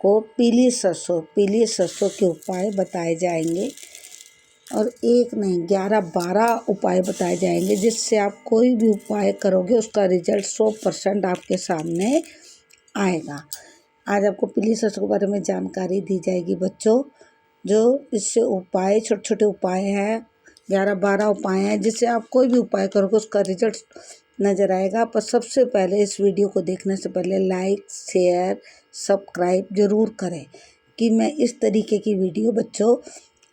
आपको पीली सरसों के उपाय बताए जाएंगे, और एक नहीं 11-12 उपाय बताए जाएंगे, जिससे आप कोई भी उपाय करोगे उसका रिजल्ट 100% आपके सामने आएगा। आज आपको पीली सरसों के बारे में जानकारी दी जाएगी बच्चों। जो इससे उपाय छोटे छोटे उपाय हैं, 11-12 उपाय हैं, जिससे आप कोई भी उपाय करोगे उसका रिजल्ट नज़र आएगा। पर सबसे पहले इस वीडियो को देखने से पहले लाइक, शेयर, सब्सक्राइब ज़रूर करें कि मैं इस तरीके की वीडियो बच्चों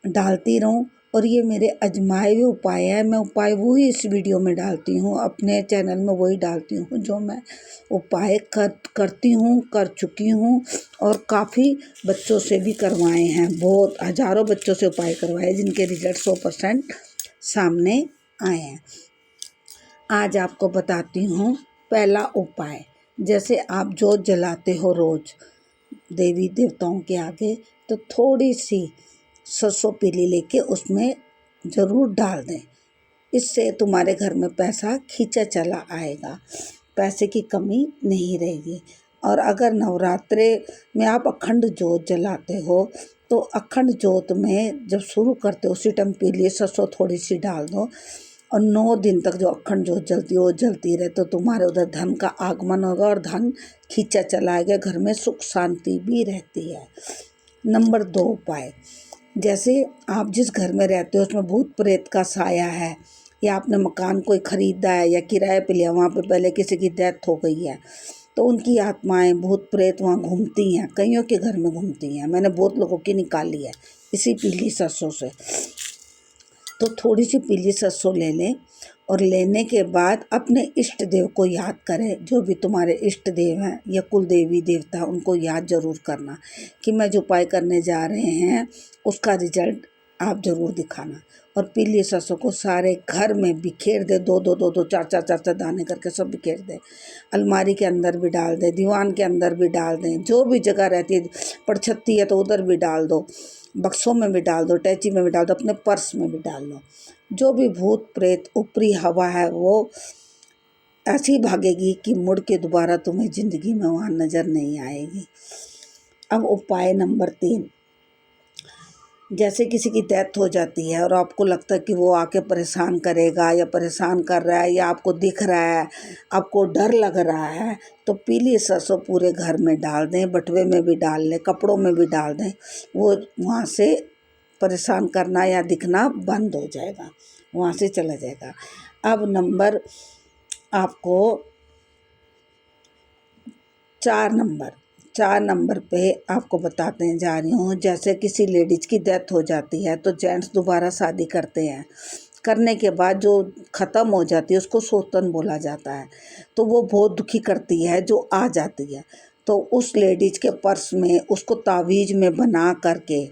डालती रहूं। और ये मेरे आजमाए हुए उपाय हैं, मैं उपाय वही इस वीडियो में डालती हूँ, अपने चैनल में वही डालती हूँ जो मैं उपाय करती हूँ, कर चुकी हूँ, और काफ़ी बच्चों से भी करवाए हैं। बहुत हज़ारों बच्चों से उपाय करवाए जिनके रिजल्ट 100% सामने आए हैं। आज आपको बताती हूँ पहला उपाय। जैसे आप जोत जलाते हो रोज़ देवी देवताओं के आगे, तो थोड़ी सी सरसों पीली लेके उसमें ज़रूर डाल दें। इससे तुम्हारे घर में पैसा खींचा चला आएगा, पैसे की कमी नहीं रहेगी। और अगर नवरात्रे में आप अखंड जोत जलाते हो, तो अखंड जोत में जब शुरू करते हो उसी टाइम पीली सरसों थोड़ी सी डाल दो, और 9 दिन तक जो अखंड जोत जलती है वो जलती रहे, तो तुम्हारे उधर धन का आगमन होगा और धन खींचा चला आएगा, घर में सुख शांति भी रहती है। नंबर 2 उपाय। जैसे आप जिस घर में रहते हो उसमें भूत प्रेत का साया है, या आपने मकान कोई ख़रीदा है या किराए पे लिया, वहाँ पे पहले किसी की डेथ हो गई है, तो उनकी आत्माएं भूत प्रेत वहाँ घूमती हैं, कईयों के घर में घूमती हैं। मैंने बहुत लोगों की निकाली है इसी पीली सरसों से। तो थोड़ी सी पीली सरसों ले लें, और लेने के बाद अपने इष्ट देव को याद करें। जो भी तुम्हारे इष्ट देव हैं या कुल देवी देवता, उनको याद ज़रूर करना कि मैं जो उपाय करने जा रहे हैं उसका रिजल्ट आप ज़रूर दिखाना। और पीली सरसों को सारे घर में बिखेर दे, 2-2 4-4 दाने करके सब बिखेर दे। अलमारी के अंदर भी डाल दें, दीवान के अंदर भी डाल दें, जो भी जगह रहती है, पड़छत्ती है तो उधर भी डाल दो, बक्सों में भी डाल दो, टैची में भी डाल दो, अपने पर्स में भी डाल लो। जो भी भूत प्रेत ऊपरी हवा है वो ऐसी भागेगी कि मुड़ के दोबारा तुम्हें ज़िंदगी में वहाँ नज़र नहीं आएगी। अब उपाय नंबर 3। जैसे किसी की डेथ हो जाती है और आपको लगता है कि वो आके परेशान करेगा या परेशान कर रहा है, या आपको दिख रहा है, आपको डर लग रहा है, तो पीली सरसों पूरे घर में डाल दें, बटुए में भी डाल लें, कपड़ों में भी डाल दें। वो वहाँ से परेशान करना या दिखना बंद हो जाएगा, वहाँ से चला जाएगा। अब नंबर आपको 4 नंबर पे आपको बताते जा रही हूँ। जैसे किसी लेडीज़ की डेथ हो जाती है तो जेंट्स दोबारा शादी करते हैं, करने के बाद जो ख़त्म हो जाती है उसको सौतन बोला जाता है। तो वो बहुत दुखी करती है जो आ जाती है, तो उस लेडीज़ के पर्स में उसको तावीज़ में बना करके,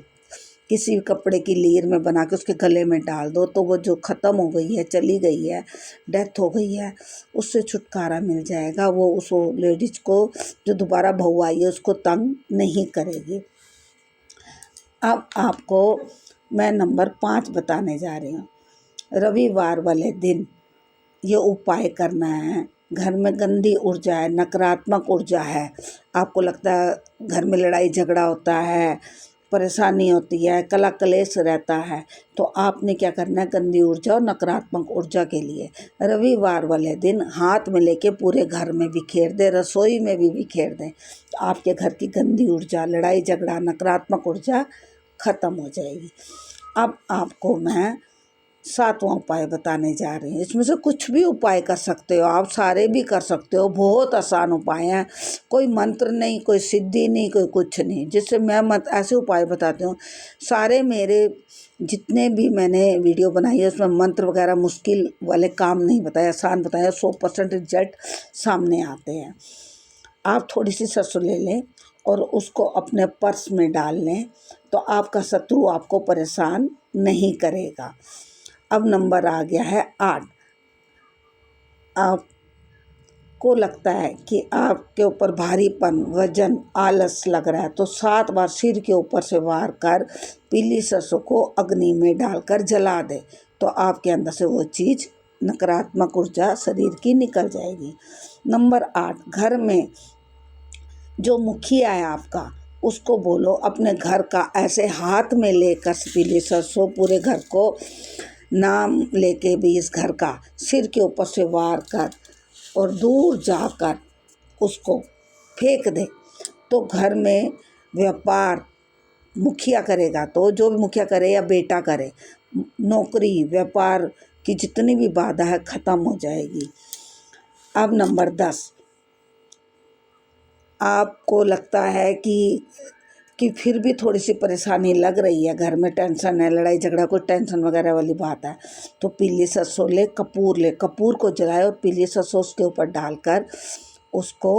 किसी कपड़े की लीर में बना के उसके गले में डाल दो, तो वो जो ख़त्म हो गई है, चली गई है, डेथ हो गई है, उससे छुटकारा मिल जाएगा। वो उस लेडीज़ को जो दोबारा बहू आई है उसको तंग नहीं करेगी। अब आपको मैं नंबर 5 बताने जा रही हूँ। रविवार वाले दिन ये उपाय करना है। घर में गंदी ऊर्जा है, नकारात्मक ऊर्जा है, आपको लगता है घर में लड़ाई झगड़ा होता है, परेशानी होती है, कला कलेश रहता है, तो आपने क्या करना है, गंदी ऊर्जा और नकारात्मक ऊर्जा के लिए रविवार वाले दिन हाथ में लेके पूरे घर में बिखेर दें, रसोई में भी बिखेर दें, तो आपके घर की गंदी ऊर्जा, लड़ाई झगड़ा, नकारात्मक ऊर्जा ख़त्म हो जाएगी। अब आपको मैं 7वां उपाय बताने जा रही हूँ। इसमें से कुछ भी उपाय कर सकते हो आप, सारे भी कर सकते हो, बहुत आसान उपाय हैं, कोई मंत्र नहीं, कोई सिद्धि नहीं, कोई कुछ नहीं। जिससे मैं ऐसे उपाय बताती हूँ, सारे मेरे जितने भी मैंने वीडियो बनाई है उसमें मंत्र वगैरह मुश्किल वाले काम नहीं बताया, आसान बताया, 100% रिजल्ट सामने आते हैं। आप थोड़ी सी सरसों ले लें और उसको अपने पर्स में डाल लें, तो आपका शत्रु आपको परेशान नहीं करेगा। अब नंबर आ गया है 8। आपको लगता है कि आपके ऊपर भारीपन, वजन, आलस लग रहा है, तो 7 बार सिर के ऊपर से वार कर पीली सरसों को अग्नि में डालकर जला दे, तो आपके अंदर से वो चीज़, नकारात्मक ऊर्जा शरीर की निकल जाएगी। नंबर 8, घर में जो मुखिया है आपका, उसको बोलो अपने घर का ऐसे हाथ में लेकर पीली सरसों पूरे घर को नाम लेके भी इस घर का सिर के ऊपर से वार कर और दूर जाकर उसको फेंक दे, तो घर में व्यापार मुखिया करेगा, तो जो भी मुखिया करे या बेटा करे, नौकरी व्यापार की जितनी भी बाधा है ख़त्म हो जाएगी। अब नंबर 10, आपको लगता है कि फिर भी थोड़ी सी परेशानी लग रही है, घर में टेंशन है, लड़ाई झगड़ा कोई टेंशन वगैरह वाली बात है, तो पीली सरसों ले, कपूर को जलाए और पीली सरसों उसके ऊपर डालकर उसको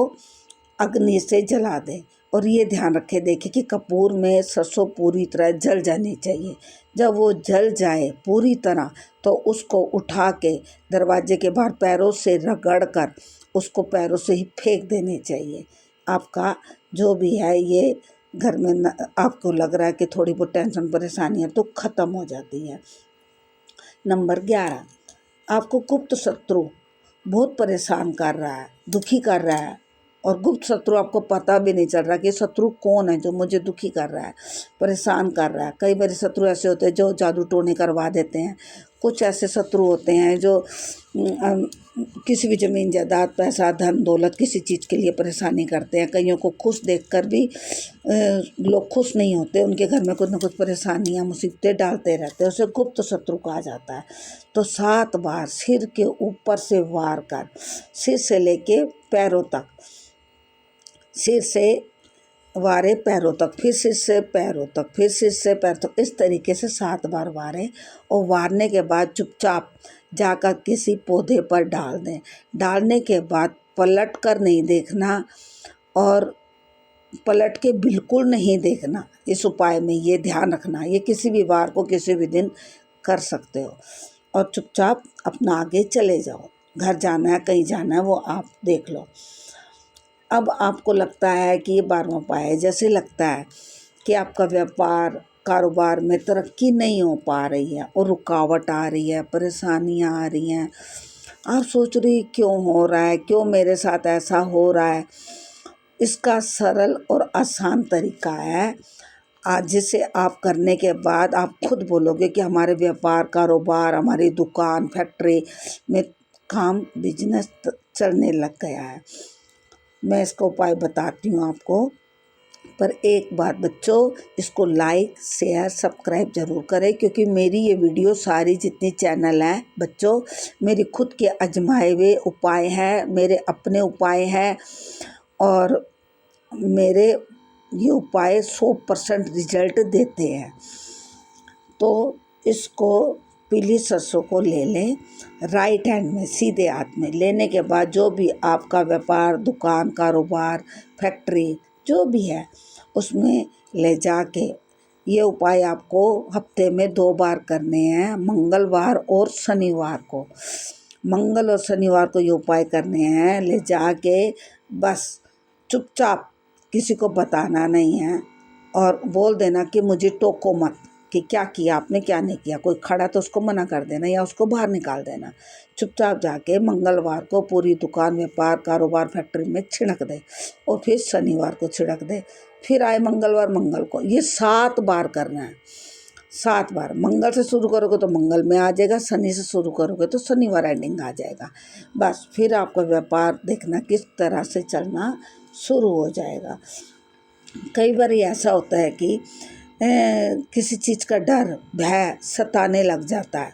अग्नि से जला दे। और ये ध्यान रखे, देखिए कि कपूर में सरसों पूरी तरह जल जानी चाहिए। जब वो जल जाए पूरी तरह तो उसको उठा के दरवाजे के बाहर पैरों से रगड़ कर उसको पैरों से ही फेंक देनी चाहिए। आपका जो भी है ये घर में आपको लग रहा है कि थोड़ी बहुत टेंशन परेशानी है तो ख़त्म हो जाती है। नंबर 11, आपको गुप्त शत्रु बहुत परेशान कर रहा है, दुखी कर रहा है, और गुप्त शत्रु आपको पता भी नहीं चल रहा कि शत्रु कौन है जो मुझे दुखी कर रहा है, परेशान कर रहा है। कई बार शत्रु ऐसे होते हैं जो जादू टोने करवा देते हैं, कुछ ऐसे शत्रु होते हैं जो किसी भी ज़मीन जायदाद पैसा धन दौलत किसी चीज़ के लिए परेशानी करते हैं। कईयों को खुश देखकर भी लोग खुश नहीं होते, उनके घर में कुछ न कुछ परेशानियां मुसीबतें डालते रहते हैं, उसे गुप्त शत्रु कहा जाता है। तो 7 बार सिर के ऊपर से वार कर, सिर से लेके पैरों तक, सिर से वारे पैरों तक, फिर सिर से पैरों तक, फिर सिर से पैर तक, इस तरीके से 7 बार वारें। और वारने के बाद चुपचाप जाकर किसी पौधे पर डाल दें। डालने के बाद पलट कर नहीं देखना, और पलट के बिल्कुल नहीं देखना। इस उपाय में ये ध्यान रखना, ये किसी भी वार को किसी भी दिन कर सकते हो। और चुपचाप अपना आगे चले जाओ, घर जाना है कहीं जाना है वो आप देख लो। अब आपको लगता है कि ये 12वां उपाय है, जैसे लगता है कि आपका व्यापार कारोबार में तरक्की नहीं हो पा रही है और रुकावट आ रही है, परेशानियां आ रही हैं, आप सोच रही क्यों हो रहा है, क्यों मेरे साथ ऐसा हो रहा है। इसका सरल और आसान तरीका है, आज जिसे आप करने के बाद आप खुद बोलोगे कि हमारे व्यापार कारोबार, हमारी दुकान फैक्ट्री में काम बिजनेस चलने लग गया है। मैं इसका उपाय बताती हूँ आपको, पर एक बात बच्चों, इसको लाइक शेयर सब्सक्राइब ज़रूर करें, क्योंकि मेरी ये वीडियो सारी जितनी चैनल हैं बच्चों, मेरी खुद के आजमाए हुए उपाय हैं, मेरे अपने उपाय हैं, और मेरे ये उपाय 100% रिजल्ट देते हैं। तो इसको पीली सरसों को ले लें राइट हैंड में, सीधे हाथ में। लेने के बाद जो भी आपका व्यापार दुकान कारोबार फैक्ट्री जो भी है उसमें ले जाके, ये उपाय आपको हफ्ते में 2 बार करने हैं, मंगलवार और शनिवार को। मंगल और शनिवार को ये उपाय करने हैं। ले जाके बस चुपचाप, किसी को बताना नहीं है, और बोल देना कि मुझे टोको मत कि क्या किया आपने क्या नहीं किया। कोई खड़ा तो उसको मना कर देना या उसको बाहर निकाल देना। चुपचाप जाके मंगलवार को पूरी दुकान व्यापार कारोबार फैक्ट्री में छिड़क दे, और फिर शनिवार को छिड़क दे, फिर आए मंगलवार मंगल को। ये 7 बार करना है, 7 बार। मंगल से शुरू करोगे तो मंगल में आ जाएगा, शनि से शुरू करोगे तो शनिवार एंडिंग आ जाएगा। बस फिर आपका व्यापार देखना किस तरह से चलना शुरू हो जाएगा। कई बार ऐसा होता है कि किसी चीज़ का डर भय सताने लग जाता है,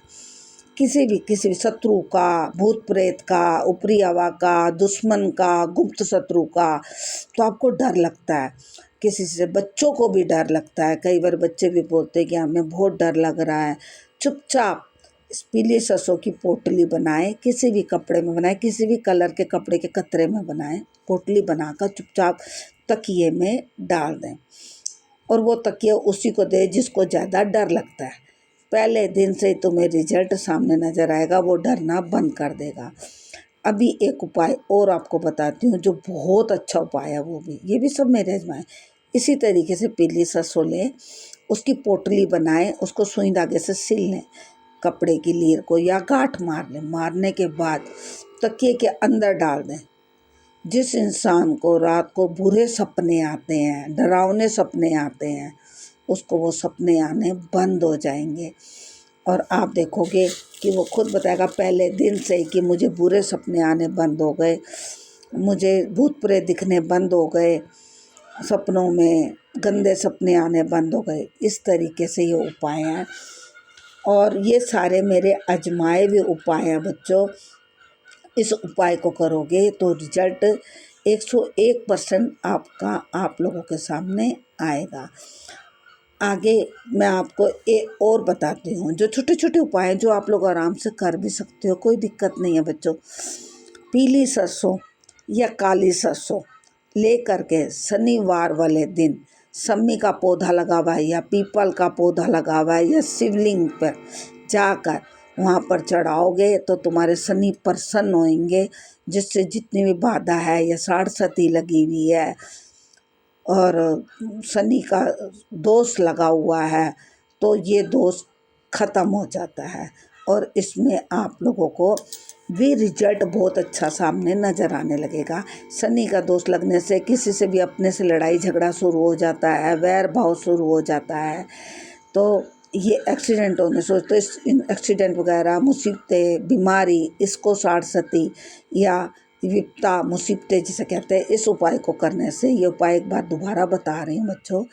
किसी भी शत्रु का, भूत प्रेत का, ऊपरी हवा का, दुश्मन का, गुप्त शत्रु का, तो आपको डर लगता है। किसी से बच्चों को भी डर लगता है, कई बार बच्चे भी बोलते हैं कि हमें बहुत डर लग रहा है। चुपचाप इस पीली सरसों की पोटली बनाएं, किसी भी कपड़े में बनाएं, किसी भी कलर के कपड़े के कतरे में बनाएं, पोटली बनाकर चुपचाप तकिए में डाल दें, और वो तकिया उसी को दे जिसको ज़्यादा डर लगता है। पहले दिन से ही तुम्हें रिजल्ट सामने नज़र आएगा, वो डरना बंद कर देगा। अभी एक उपाय और आपको बताती हूँ जो बहुत अच्छा उपाय है, वो भी ये भी सब मेरे आजमाएं। इसी तरीके से पीली सरसों लें, उसकी पोटली बनाएं, उसको सुई धागे से सिल लें कपड़े की लीर को, या गांठ मार लें। मारने के बाद तकिए के अंदर डाल दें, जिस इंसान को रात को बुरे सपने आते हैं, डरावने सपने आते हैं, उसको वो सपने आने बंद हो जाएंगे। और आप देखोगे कि वो खुद बताएगा पहले दिन से ही कि मुझे बुरे सपने आने बंद हो गए, मुझे भूत प्रेत दिखने बंद हो गए, सपनों में गंदे सपने आने बंद हो गए। इस तरीके से ये उपाय हैं और ये सारे मेरे आजमाए हुए उपाय हैं बच्चों। इस उपाय को करोगे तो रिजल्ट 101% आपका आप लोगों के सामने आएगा। आगे मैं आपको एक और बताती हूँ, जो छोटे छोटे उपाय हैं जो आप लोग आराम से कर भी सकते हो, कोई दिक्कत नहीं है बच्चों। पीली सरसों या काली सरसों ले करके शनिवार वाले दिन सम्मी का पौधा लगा हुआ है या पीपल का पौधा लगा हुआ है या शिवलिंग पर जाकर वहाँ पर चढ़ाओगे तो तुम्हारे शनि प्रसन्न होंगे, जिससे जितनी भी बाधा है या साढ़ सती लगी हुई है और शनि का दोष लगा हुआ है तो ये दोष ख़त्म हो जाता है। और इसमें आप लोगों को भी रिजल्ट बहुत अच्छा सामने नज़र आने लगेगा। शनि का दोष लगने से किसी से भी अपने से लड़ाई झगड़ा शुरू हो जाता है, वैर भाव शुरू हो जाता है, तो ये एक्सीडेंट होने से तो इस एक्सीडेंट वगैरह मुसीबतें बीमारी इसको साढ़ सती या विपता मुसीबतें जिसे कहते हैं, इस उपाय को करने से, ये उपाय एक बार दोबारा बता रही हूँ बच्चों।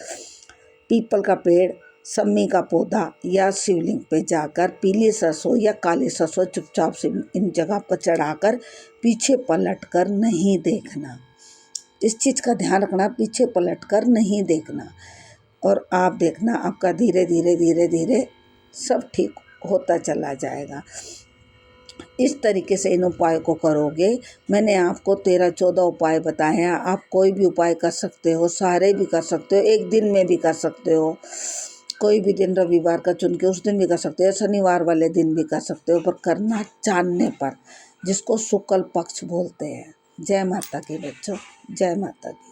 पीपल का पेड़, सम्मी का पौधा या शिवलिंग पे जाकर पीली सरसों या काली सरसों चुपचाप से इन जगह पर चढ़ाकर पीछे पलट कर नहीं देखना। इस चीज़ का ध्यान रखना, पीछे पलट कर नहीं देखना। और आप देखना आपका धीरे धीरे धीरे धीरे सब ठीक होता चला जाएगा। इस तरीके से इन उपाय को करोगे। मैंने आपको 13-14 उपाय बताए हैं, आप कोई भी उपाय कर सकते हो, सारे भी कर सकते हो, एक दिन में भी कर सकते हो, कोई भी दिन रविवार का चुन के उस दिन भी कर सकते हो, शनिवार वाले दिन भी कर सकते हो, पर करना जानने पर, जिसको शुक्ल पक्ष बोलते हैं। जय माता की बच्चों, जय माता की।